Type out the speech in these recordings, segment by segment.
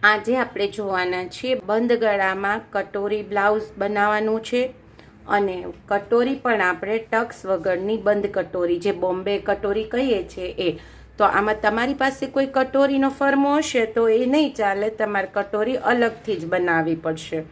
આજે આપણે જોવાના છીએ બંધ ગળામાં કટોરી બ્લાઉઝ બનાવવાનું છે અને કટોરી પણ આપણે ટક્સ વગરની બંધ કટોરી, જે બોમ્બે કટોરી કહીએ છીએ એ. તો આમાં તમારી પાસે કોઈ કટોરીનો ફર્મો હશે તો એ નહીં ચાલે, તમારે કટોરી અલગથી જ બનાવવી પડશે.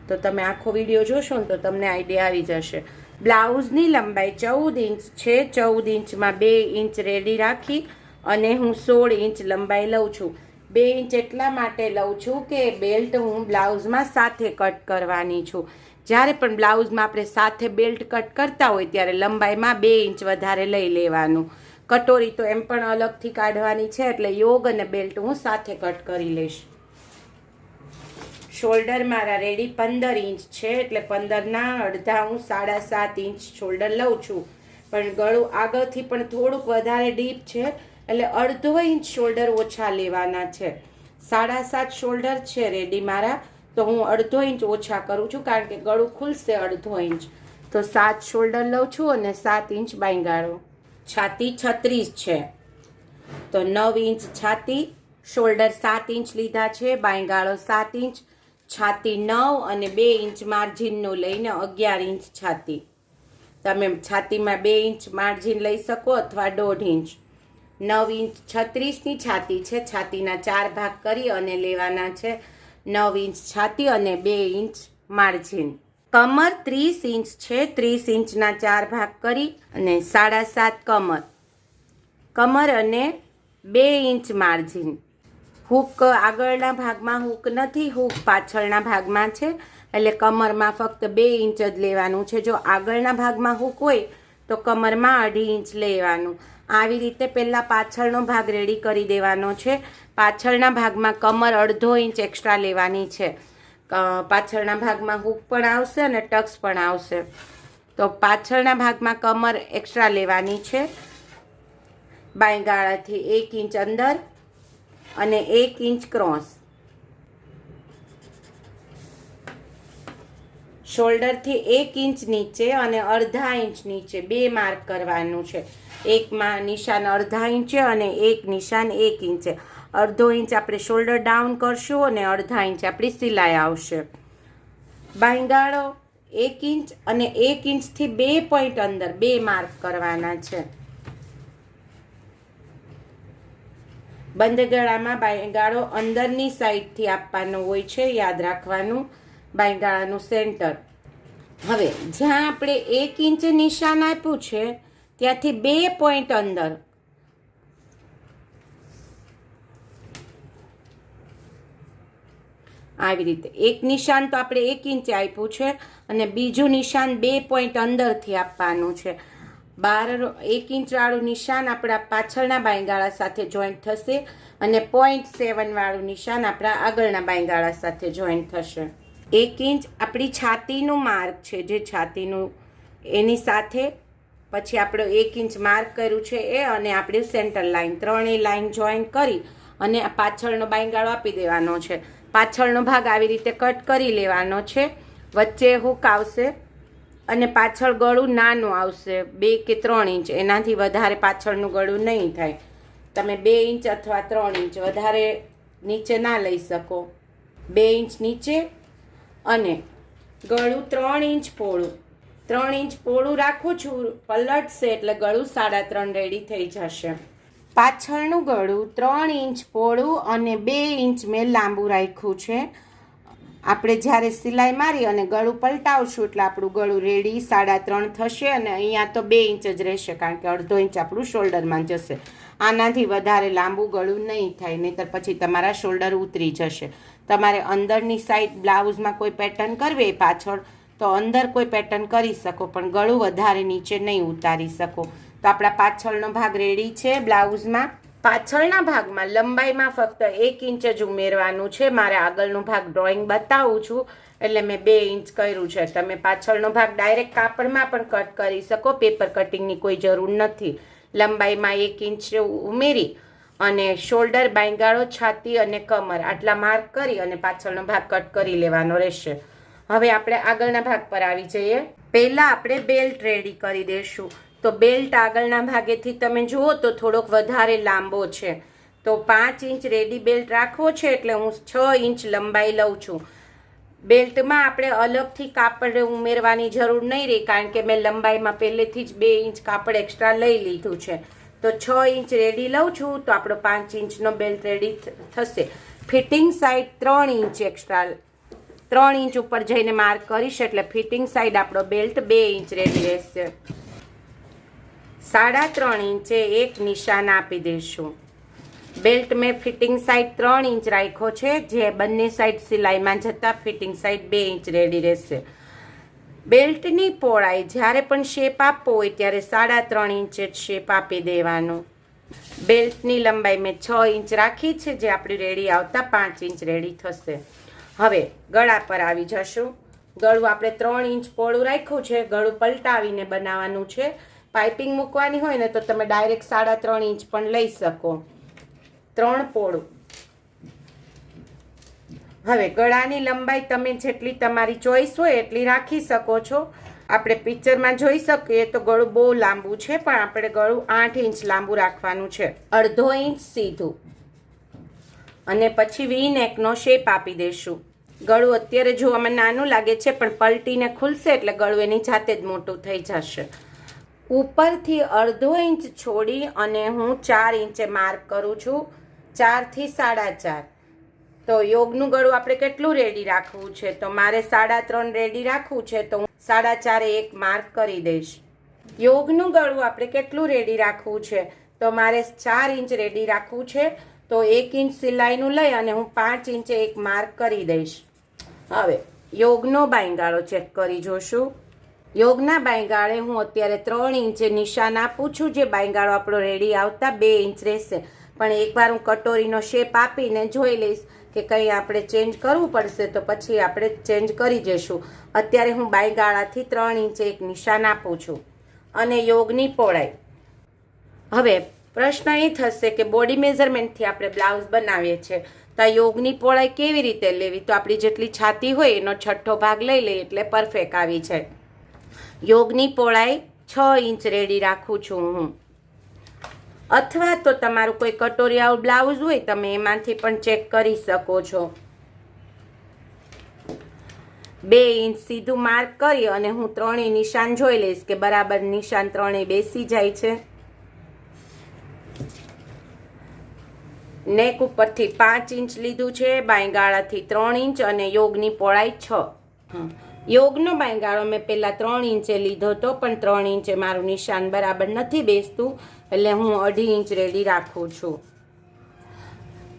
તો તમે આખો વિડીયો જોશો ને તો તમને આઈડિયા આવી જશે. બ્લાઉઝની લંબાઈ 14 ઇંચ છે. 14 ઇંચમાં 2 ઇંચ રેડી રાખી અને હું 16 ઇંચ લંબાઈ લઉં છું. 2 ઇંચ એટલા માટે લઉં છું કે બેલ્ટ હું બ્લાઉઝમાં સાથે કટ કરવાની છું. જ્યારે પણ બ્લાઉઝમાં આપણે સાથે બેલ્ટ કટ કરતા હોય ત્યારે લંબાઈમાં 2 ઇંચ વધારે લઈ લેવાનું. કટોરી તો એમ પણ અલગથી કાઢવાની છે, એટલે યોગ અને બેલ્ટ હું સાથે કટ કરી લઈશ. શોલ્ડર મારા રેડી 15 ઇંચ છે, એટલે 15ના અડધા હું 7.5 ઇંચ શોલ્ડર લઉં છું. પણ ગળું આગળથી પણ થોડુંક વધારે ડીપ છે, એટલે અડધો ઇંચ શોલ્ડર ઓછા લેવાના છે. 7.5 શોલ્ડર છે રેડી મારા, તો હું અડધો ઇંચ ઓછા કરું છું, કારણ કે ગળું ખુલશે અડધો ઇંચ. તો 7 શોલ્ડર લઉં છું અને 7 ઇંચ બાંયગાળો. છાતી 36 છે, તો 9 ઇંચ છાતી, શોલ્ડર 7 ઇંચ લીધા છે, બાંયગાળો 7 ઇંચ, છાતી 9 અને 2 ઇંચ માર્જિનનું લઈને 11 ઇંચ છાતી. તમે છાતીમાં 2 ઇંચ માર્જિન લઈ શકો અથવા 1.5 ઇંચ. 9 ઇંચ 36ની છાતી છે, છાતીના 4 ભાગ કરી અને લેવાના છે. 9 ઇંચ છાતી અને 2 ઇંચ માર્જિન. કમર 30 ઇંચ છે, 30 ઇંચના 4 ભાગ કરી અને 7.5 કમર. કમર અને 2 ઇંચ માર્જિન. હૂક આગળના ભાગમાં હૂક નથી, હૂક પાછળના ભાગમાં છે, એટલે કમરમાં ફક્ત 2 ઇંચ જ લેવાનું છે. જો આગળના ભાગમાં હૂક હોય તો કમરમાં 2.5 ઇંચ લેવાનું. આવી રીતે પહેલાં પાછળનો ભાગ રેડી કરી દેવાનો છે. પાછળના ભાગમાં કમર 1/2 ઇંચ એક્સ્ટ્રા લેવાની છે. પાછળના ભાગમાં હૂક પણ આવશે અને ટક્સ પણ આવશે. તો પાછળના ભાગમાં કમર એક્સ્ટ્રા લેવાની છે. બાંયગાળાથી 1 ઇંચ અંદર અને 1 ઇંચ ક્રોસ. શોલ્ડરથી 1 ઇંચ નીચે અને અડધા ઇંચ નીચે 2 માર્ક કરવાનું છે. એકમાં નિશાન અડધા ઇંચે અને એક નિશાન 1 ઇંચે. અડધો ઇંચ આપણે શોલ્ડર ડાઉન કરશું અને અડધા ઇંચ આપણી સિલાઈ આવશે. બાંયગાળો 1 ઇંચ અને 1 ઇંચથી 2 પોઈન્ટ અંદર 2 માર્ક કરવાના છે. બંધ ગળામાં બાંયગાળો અંદરની સાઈડથી આપવાનો હોય છે, યાદ રાખવાનું. બાંયગાળાનું સેન્ટર. હવે જ્યાં આપણે 1 ઇંચ નિશાન આપ્યું છે ત્યાંથી 2 પોઈન્ટ અંદર આવી રીતે એક નિશાન તો આપણે 1 ઇંચે આપ્યું છે અને બીજું નિશાન 2 પોઈન્ટ અંદરથી આપવાનું છે. 1 ઇંચ વાળું નિશાન આપણા પાછળના બાંયગાળા સાથે જોઈન્ટ થશે અને 0.7 વાળું નિશાન આપણા આગળના બાંયગાળા સાથે જોઈન્ટ થશે. 1 ઇંચ આપણી છાતીનું માર્ક છે, જે છાતીનું એની સાથે પછી આપણે 1 ઇંચ માર્ક કર્યું છે એ અને આપણી સેન્ટર લાઈન, ત્રણેય લાઈન જોઈન્ટ કરી અને પાછળનો બાંયગાળો આપી દેવાનો છે. પાછળનો ભાગ આવી રીતે કટ કરી લેવાનો છે. વચ્ચે હૂક આવશે અને પાછળ ગળું નાનું આવશે, 2 કે 3 ઇંચ. એનાથી વધારે પાછળનું ગળું નહીં થાય. તમે 2 ઇંચ અથવા 3 ઇંચ વધારે નીચે ના લઈ શકો. 2 ઇંચ નીચે અને ગળું 3 ઇંચ પહોળું. 3 ઇંચ પહોળું રાખું છું, પલટશે એટલે ગળું 3.5 રેડી થઈ જશે. પાછળનું ગળું 3 ઇંચ પહોળું અને 2 ઇંચ મેં લાંબુ રાખ્યું છે. આપણે જ્યારે સિલાઈ મારી અને ગળું પલટાવશું એટલે આપણું ગળું રેડી 3.5 થશે અને અહીંયા તો 2 ઇંચ જ રહેશે, કારણ કે અડધો ઇંચ આપણું શોલ્ડરમાં જશે. આનાથી વધારે લાંબુ ગળું નહીં થાય, નહીંતર પછી તમારા શોલ્ડર ઉતરી જશે. તમારે અંદરની સાઈડ બ્લાઉઝમાં કોઈ પેટર્ન કરવી પાછળ તો અંદર કોઈ પેટર્ન કરી શકો, પણ ગળું વધારે નીચે નહીં ઉતારી શકો. તો આપણા પાછળનો ભાગ રેડી છે. બ્લાઉઝમાં પાછળના ભાગમાં લંબાઈમાં ફક્ત 1 ઇંચ જ ઉમેરવાનું છે. મારે આગળનો ભાગ ડ્રોઈંગ બતાવું છું એટલે મેં 2 ઇંચ કર્યું છે. તમે પાછળનો ભાગ ડાયરેક્ટ કાપડમાં પણ કટ કરી શકો, પેપર કટિંગની કોઈ જરૂર નથી. લંબાઈમાં 1 ઇંચ ઉમેરી અને શોલ્ડર, બાંયગાળો, છાતી અને કમર આટલા માર્ક કરી અને પાછળનો ભાગ કટ કરી લેવાનો રહેશે. હવે આપણે આગળના ભાગ પર આવી જઈએ. પહેલાં આપણે બેલ્ટ રેડી કરી દઈશું. તો બેલ્ટ આગળના ભાગેથી તમે જુઓ તો થોડોક વધારે લાંબો છે, તો 5 ઇંચ રેડી બેલ્ટ રાખવો છે એટલે હું 6 ઇંચ લંબાઈ લઉં છું. બેલ્ટમાં આપણે અલગથી કાપડ ઉમેરવાની જરૂર નહીં રહી, કારણ કે મેં લંબાઈમાં પહેલેથી જ 2 ઇંચ કાપડ એક્સ્ટ્રા લઈ લીધું છે. તો 6 ઇંચ રેડી લઉં છું તો આપણો 5 ઇંચનો બેલ્ટ રેડી થશે. Fitting side 3 inch extra, 3 inch ઉપર જઈને માર્ક કરીશ એટલે ફિટિંગ સાઈડ આપણો બેલ્ટ 2 ઇંચ રેડી રહેશે. 3.5 ઇંચે એક નિશાન આપી દઈશું. બેલ્ટ મેં ફિટિંગ સાઈડ 3 ઇંચ રાખ્યો છે, જે બંને સાઈડ સિલાઈમાં જતા ફિટિંગ સાઈડ 2 ઇંચ રેડી રહેશે. બેલ્ટની પહોળાઈ જ્યારે પણ શેપ આપવો હોય ત્યારે 3.5 ઇંચે જ શેપ આપી દેવાનો. બેલ્ટની લંબાઈ મેં 6 ઇંચ રાખી છે, જે આપણી રેડી આવતા 5 ઇંચ રેડી થશે. હવે ગળા પર આવી જશું. ગળું આપણે 3 ઇંચ પહોળું રાખ્યું છે. ગળું પલટાવીને બનાવવાનું છે. પાઇપિંગ મૂકવાની હોય ને તો તમે ડાયરેક્ટ 3.5 ઇંચ પણ લઈ શકો. 3 પહોળું. હવે ગળાની લંબાઈ તમે જેટલી તમારી ચોઈસ હોય એટલી રાખી શકો છો. આપણે પિક્ચરમાં જોઈ શકીએ તો ગળું બહુ લાંબુ છે, પણ આપણે ગળું 8 ઇંચ લાંબુ રાખવાનું છે. 1/2 ઇંચ સીધું અને પછી વી નેકનો શેપ આપી દઈશું. ગળું અત્યારે જોવામાં નાનું લાગે છે, પણ પલટીને ખુલશે એટલે ગળું એની જાતે જ મોટું થઈ જશે. ઉપરથી 1/2 ઇંચ છોડી અને હું 4 ઇંચે માર્ક કરું છું. 4 થી 4.5. તો યોગનું ગળું આપણે કેટલું રેડી રાખવું છે? તો મારે 3.5 રેડી રાખવું છે, તો હું 4.5 એક માર્ક કરી દઈશ. યોગનું ગળું આપણે કેટલું રેડી રાખવું છે? તો મારે 4 ઇંચ રેડી રાખવું છે, તો 1 ઇંચ સિલાઈનું લઈ અને હું 5 ઇંચે એક માર્ક કરી દઈશ. હવે યોગનો બાંયગાળો ચેક કરી જોશું. યોગના બાંયગાળે હું અત્યારે 3 ઇંચે નિશાન આપું છું, જે બાંયગાળો આપણો રેડી આવતા 2 ઇંચ રહેશે. પણ એકવાર હું કટોરીનો શેપ આપીને જોઈ લઈશ કે કંઈ આપણે ચેન્જ કરવું પડશે તો પછી આપણે ચેન્જ કરી જઈશું. અત્યારે હું બાંયગાળાથી 3 ઇંચે એક નિશાન આપું છું. અને યોગની પહોળાઈ. હવે પ્રશ્ન એ થશે કે બોડી મેઝરમેન્ટથી આપણે બ્લાઉઝ બનાવીએ છીએ, તો આ યોગની પહોળાઈ કેવી રીતે લેવી? તો આપણી જેટલી છાતી હોય એનો 6ઠ્ઠો ભાગ લઈ લઈએ એટલે પરફેક્ટ આવી જાય. યોગની પહોળાઈ 6 ઇંચ રેડી રાખું છું હું. અથવા તો તમારું કોઈ કટોરિયાળ બ્લાઉઝ હોય તમે એમાંથી પણ ચેક કરી શકો છો. 2 ઇંચ સીધું માર્ક કરી અને હું 3 નિશાન જોઈ લઈશ કે બરાબર નિશાન 3 બેસી જાય છે. નેક ઉપરથી 5 ઇંચ લીધું છે, બાંયગાળાથી 3 ઇંચ અને યોગની પહોળાઈ 6. યોગનો બાંયગાળો મેં પહેલાં 3 ઇંચે લીધો હતો, પણ 3 ઇંચે મારું નિશાન બરાબર નથી બેસતું, એટલે હું 2.5 ઇંચ રેડી રાખું છું.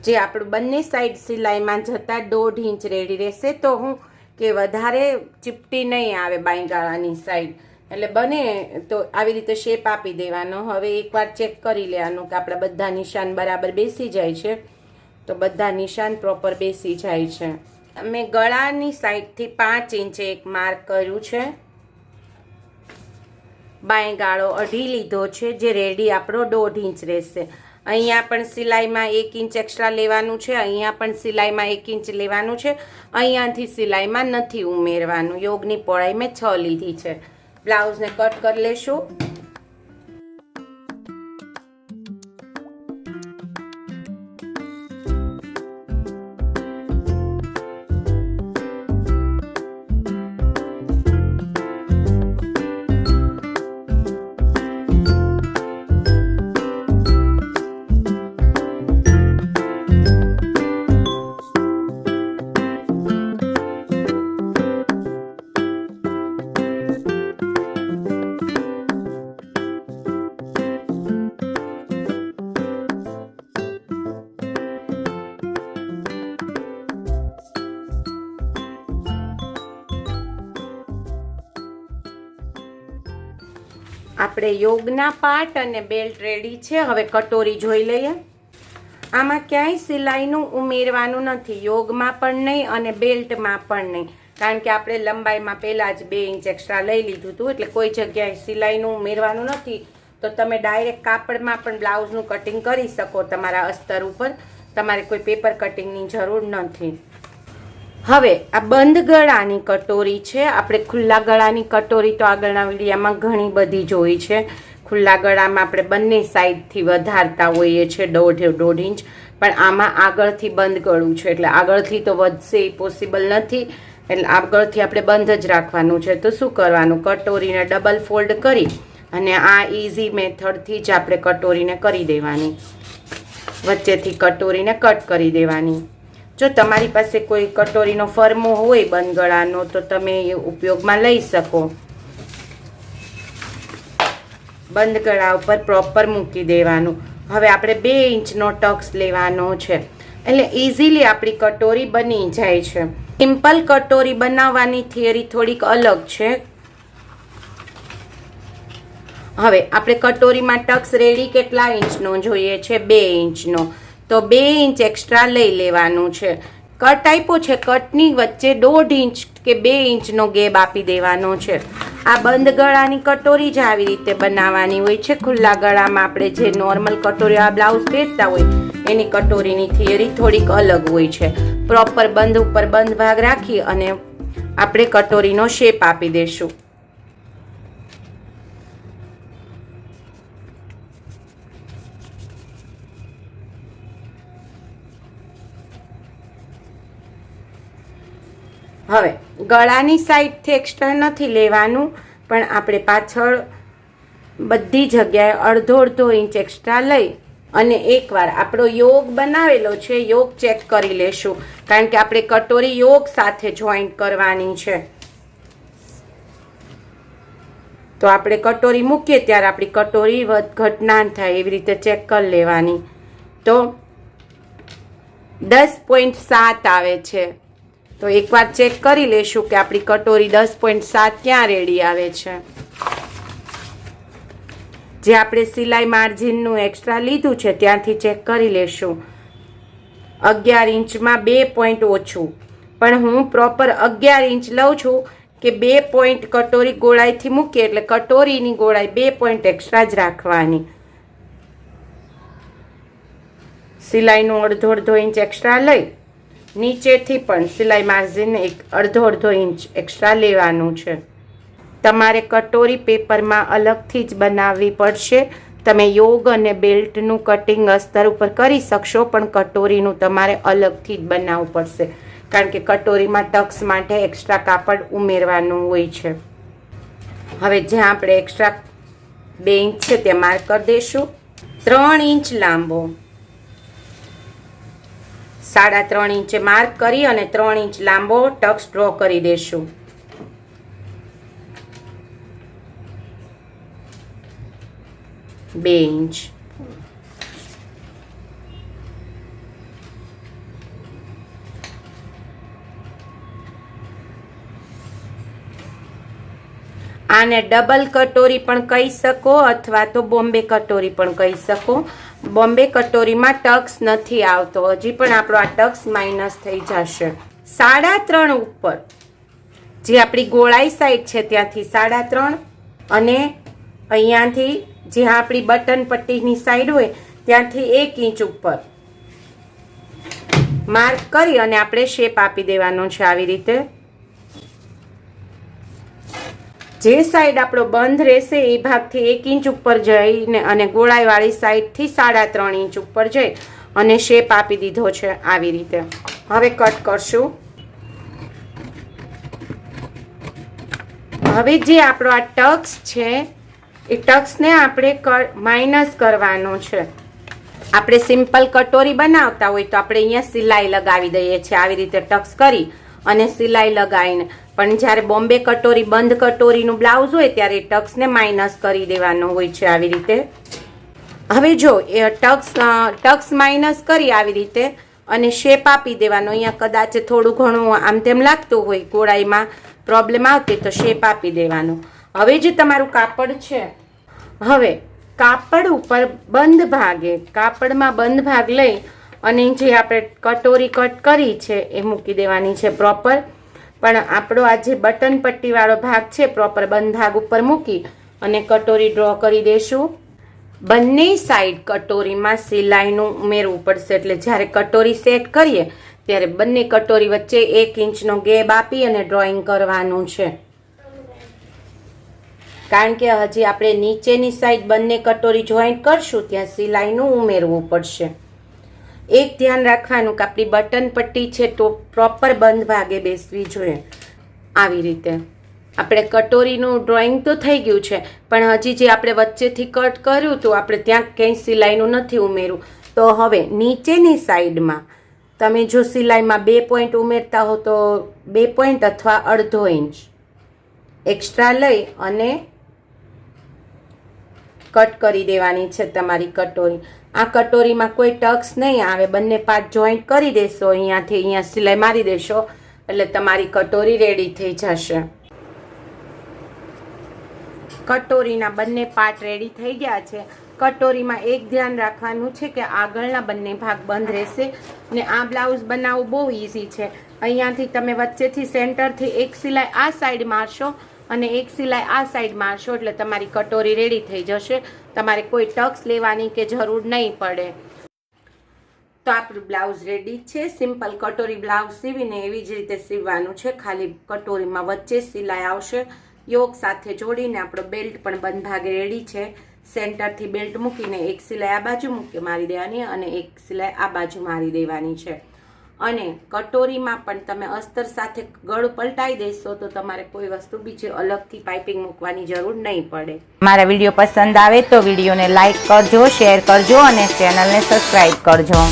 જે આપણું બંને સાઈડ સિલાઈમાં જતા 1.5 ઇંચ રેડી રહેશે, તો હું કે વધારે ચીપટી નહીં આવે બાંયગાળાની સાઈડ, એટલે બને તો આવી રીતે શેપ આપી દેવાનો. હવે એકવાર ચેક કરી લેવાનું કે આપણા બધા નિશાન બરાબર બેસી જાય છે. તો બધા નિશાન પ્રોપર બેસી જાય છે. મેં ગળાની સાઈડથી 5 ઇંચે એક માર્ક કર્યું છે. બાંયગાળો 2.5 લીધો છે, જે રેડી આપણો 1.5 ઇંચ રહેશે. અહીંયા પણ સિલાઈમાં 1 ઇંચ એક્સ્ટ્રા લેવાનું છે, અહીંયા પણ સિલાઈમાં 1 ઇંચ લેવાનું છે. અહીંયાથી સિલાઈમાં નથી ઉમેરવાનું. યોગની પહોળાઈ મેં 6 લીધી છે. બ્લાઉઝને કટ કરી લેશું. આપણે યોગના પાર્ટ અને બેલ્ટ રેડી છે. હવે કટોરી જોઈ લઈએ. આમાં ક્યાંય સિલાઈનું ઉમેરવાનું નથી, યોગમાં પણ નહીં અને બેલ્ટમાં પણ નહીં, કારણ કે આપણે લંબાઈમાં પહેલાં જ 2 ઇંચ એક્સ્ટ્રા લઈ લીધું હતું, એટલે કોઈ જગ્યાએ સિલાઈનું ઉમેરવાનું નથી. તો તમે ડાયરેક્ટ કાપડમાં પણ બ્લાઉઝનું કટિંગ કરી શકો તમારા અસ્તર ઉપર. તમારે કોઈ પેપર કટિંગની જરૂર નથી. હવે આ બંધ ગળાની કટોરી છે. આપણે ખુલ્લા ગળાની કટોરી તો આગળના વિડીયોમાં ઘણી બધી જોઈ છે. ખુલ્લા ગળામાં આપણે બંને સાઈડથી વધારતા હોઈએ છીએ 1.5 ઇંચ, પણ આમાં આગળથી બંધ ગળું છે એટલે આગળથી તો વધશે એ પોસિબલ નથી, એટલે આગળથી આપણે બંધ જ રાખવાનું છે. તો શું કરવાનું, કટોરીને ડબલ ફોલ્ડ કરી અને આ ઇઝી મેથડથી જ આપણે કટોરીને કરી દેવાની, વચ્ચેથી કટોરીને કટ કરી દેવાની. જો તમારી પાસે કોઈ કટોરીનો ફરમો હોય બંધ ગળાનો તો તમે એ ઉપયોગમાં લઈ શકો. બંધ ગળા ઉપર પ્રોપર મૂકી દેવાનું. હવે આપણે 2 ઇંચનો ટક્સ લેવાનો છે એટલે ઇઝીલી આપણી કટોરી બની જાય છે. સિમ્પલ કટોરી બનાવવાની થિયરી થોડીક અલગ છે. હવે આપણે કટોરીમાં ટક્સ રેડી કેટલા ઇંચનો જોઈએ છે, 2 ઇંચનો. તો 2 ઇંચ એક્સ્ટ્રા લઈ લેવાનું છે. કટ આપ્યો છે, કટની વચ્ચે 1.5 ઇંચ કે 2 ઇંચનો ગેપ આપી દેવાનો છે. આ બંધ ગળાની કટોરી જ આવી રીતે બનાવવાની હોય છે. ખુલ્લા ગળામાં આપણે જે નોર્મલ કટોરી આ બ્લાઉઝ પહેરતા હોય એની કટોરીની થિયરી થોડીક અલગ હોય છે. પ્રોપર બંધ ઉપર બંધ ભાગ રાખી અને આપણે કટોરીનો શેપ આપી દેશું. હવે ગળાની સાઈડથી એક્સ્ટ્રા નથી લેવાનું, પણ આપણે પાછળ બધી જગ્યાએ 1.5 ઇંચ એક્સ્ટ્રા લઈ અને એકવાર આપણો યોગ બનાવેલો છે યોગ ચેક કરી લેશું, કારણ કે આપણે કટોરી યોગ સાથે જોઈન્ટ કરવાની છે. તો આપણે કટોરી મૂકીએ ત્યારે આપણી કટોરી વધઘટ ના થાય એવી રીતે ચેક કરી લેવાની. તો 10.7 આવે છે. તો એકવાર ચેક કરી લેશું કે આપણી કટોરી 10.7 ક્યાં રેડી આવે છે. જે આપણે સિલાઈ માર્જિનનું એક્સ્ટ્રા લીધું છે ત્યાંથી ચેક કરી લેશું. 11 ઇંચમાં 2 પોઈન્ટ ઓછું, પણ હું પ્રોપર 11 ઇંચ લઉં છું કે 2 પોઈન્ટ કટોરી ગોળાઈથી મૂકીએ એટલે કટોરીની ગોળાઈ 2 પોઈન્ટ એક્સ્ટ્રા જ રાખવાની. સિલાઈનું 1.5 ઇંચ એક્સ્ટ્રા લઈ નીચેથી પણ સિલાઈ માર્જિન 1.5 ઇંચ એક્સ્ટ્રા લેવાનું છે. તમારે કટોરી પેપરમાં અલગથી જ બનાવવી પડશે. તમે યોગ અને બેલ્ટનું કટિંગ અસ્તર ઉપર કરી શકશો, પણ કટોરીનું તમારે અલગથી જ બનાવવું પડશે, કારણ કે કટોરીમાં ટક્સ માટે એક્સ્ટ્રા કાપડ ઉમેરવાનું હોય છે. હવે જ્યાં આપણે એક્સ્ટ્રા 2 ઇંચ છે તે માર્ક કરી દઈશું. 3 ઇંચ લાંબો 3.5 ઇંચે માર્ક કરી અને 3 ઇંચ લાંબો ટક્સ ડ્રો કરી દેશું. બે ઇંચ આને ડબલ કટોરી પણ કહી શકો અથવા તો બોમ્બે કટોરી પણ કહી શકો. બોમ્બે કટોરીમાં ટક્સ નથી આવતો, હજી પણ આપણો આ ટક્સ માઇનસ થઈ જશે. 3.5 ઉપર જે આપણી ગોળાઈ સાઈડ છે ત્યાંથી 3.5 અને અહીંયાથી જ્યાં આપણી બટન પટ્ટીની સાઈડ હોય ત્યાંથી 1 ઇંચ ઉપર માર્ક કરી અને આપણે શેપ આપી દેવાનો છે આવી રીતે. જે સાઈડ આપણો બંધ રહેશે એ ભાગથી 1 ઇંચ ઉપર જઈને અને ગોળાઈવાળી સાઈડથી 3.5 ઇંચ ઉપર જઈ અને શેપ આપી દીધો છે આવી રીતે. હવે કટ કરશું. હવે જે આપણો આ ટક્સ છે એ ટક્સને આપણે માઇનસ કરવાનો છે. આપણે સિમ્પલ કટોરી બનાવતા હોય તો આપણે અહીંયા સિલાઈ લગાવી દઈએ છીએ આવી રીતે ટક્સ કરી અને સિલાઈ લગાવીને, પણ જ્યારે બોમ્બે કટોરી બંધ કટોરીનું બ્લાઉઝ હોય ત્યારે ટક્સને માઇનસ કરી દેવાનો હોય છે આવી રીતે. હવે જો એ ટક્સ માઇનસ કરી આવી રીતે અને શેપ આપી દેવાનો. અહીંયા કદાચ થોડું ઘણું આમ તેમ લાગતું હોય, ગોળાઈમાં પ્રોબ્લેમ આવતી તો શેપ આપી દેવાનો. હવે જે તમારું કાપડ છે, હવે કાપડ ઉપર બંધ ભાગે કાપડમાં બંધ ભાગ લઈ અને જે આપણે કટોરી કટ કરી છે એ મૂકી દેવાની છે પ્રોપર. પણ આપણો આ જે બટન પટ્ટીવાળો ભાગ છે પ્રોપર બંધ ભાગ ઉપર મૂકી અને કટોરી ડ્રો કરી દેશું. બંને સાઈડ કટોરીમાં સિલાઈનું ઉમેરવું પડશે, એટલે જ્યારે કટોરી સેટ કરીએ ત્યારે બંને કટોરી વચ્ચે 1 ઇંચનો ગેપ આપી અને ડ્રોઈંગ કરવાનું છે. કારણ કે હજી આપણે નીચેની સાઈડ બંને કટોરી જોઈન્ટ કરશું ત્યાં સિલાઈનું ઉમેરવું પડશે. એક ધ્યાન રાખવાનું કે આપણી બટન પટ્ટી છે તો પ્રોપર બંધ ભાગે બેસવી જોઈએ. આવી રીતે આપણે કટોરીનું ડ્રોઈંગ તો થઈ ગયું છે, પણ હજી જે આપણે વચ્ચેથી કટ કર્યું તો આપણે ત્યાં ક્યાંય સિલાઈનું નથી ઉમેર્યું. તો હવે નીચેની સાઈડમાં તમે જો સિલાઈમાં 2 પોઈન્ટ ઉમેરતા હો તો 2 પોઈન્ટ અથવા અડધો ઇંચ એક્સ્ટ્રા લઈ અને કટ કરી દેવાની છે તમારી કટોરી. આ કટોરીમાં કોઈ ટક્સ નહીં આવે, બંને પાર્ટ જોઈન્ટ કરી દેશો, અહીંયાથી અહીંયા સિલાઈ મારી દેશો એટલે તમારી કટોરી રેડી થઈ જશે. કટોરીના બંને પાર્ટ રેડી થઈ ગયા છે. કટોરીમાં એક ધ્યાન રાખવાનું છે કે આગળના બંને ભાગ બંધ રહેશે ને આ બ્લાઉઝ બનાવવું બહુ ઇઝી છે. અહીંયાથી તમે વચ્ચેથી સેન્ટરથી એક સિલાઈ આ સાઈડ મારશો અને એક સિલાઈ આ સાઈડ મારશો એટલે તમારી કટોરી રેડી થઈ જશે. તમારે કોઈ ટક્સ લેવાની કે જરૂર નહીં પડે. તો આપણું બ્લાઉઝ રેડી છે. સિમ્પલ કટોરી બ્લાઉઝ સીવીને એવી જ રીતે સીવવાનું છે. ખાલી કટોરીમાં વચ્ચે સિલાઈ આવશે. યોગ સાથે જોડીને આપણો બેલ્ટ પણ બંધ ભાગે રેડી છે. સેન્ટરથી બેલ્ટ મૂકીને એક સિલાઈ આ બાજુ મારી દેવાની અને એક સિલાઈ આ બાજુ મારી દેવાની છે. અને કટોરીમાં પણ તમે અસ્તર સાથે ગળું પલટાઈ દેશો તો તમારે કોઈ વસ્તુ બીજી અલગથી પાઇપિંગ મૂકવાની જરૂર નહીં પડે. મારા વિડીયો પસંદ આવે તો વિડીયોને લાઈક કરજો, શેર કરજો અને ચેનલને સબસ્ક્રાઈબ કરજો.